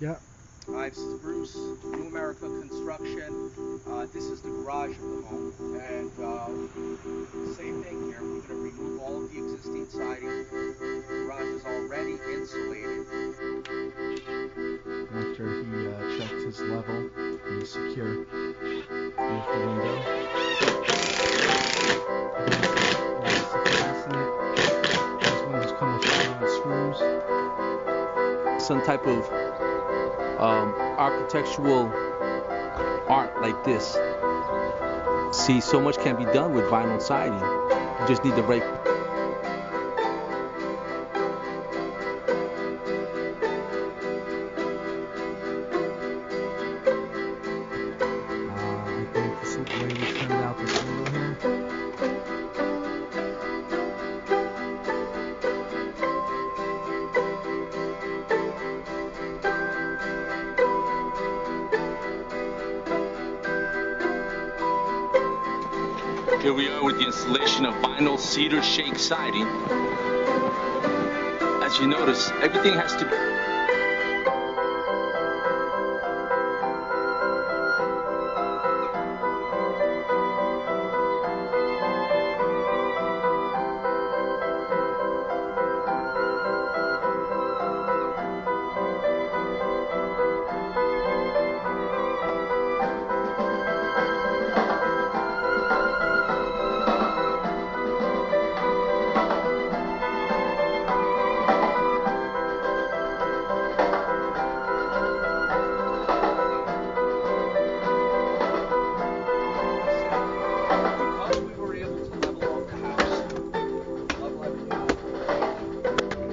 Yeah. Hi, this is Bruce, New America Construction. This is the garage of the home, and same thing here. We're going to remove all of the existing siding. The garage is already insulated. After he checked his level, he's secure. Here's the window. These windows come with screws. Some type of architectural art like this. See, so much can be done with vinyl siding. You just need the right. I think this is the way we turned out this window here. Here we are with the installation of vinyl cedar shake siding. As you notice, everything has to be. Because we were able to level off the house, level everything off.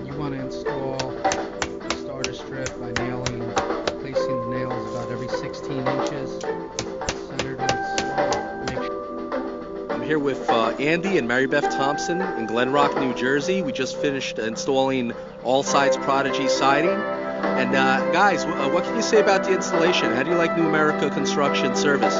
You want to install the starter strip by placing the nails about every 16 inches, centered on the stone. I'm here with Andy and Mary Beth Thompson in Glen Rock, New Jersey. We just finished installing All Sides Prodigy siding. And guys, what can you say about the installation? How do you like New America Construction service?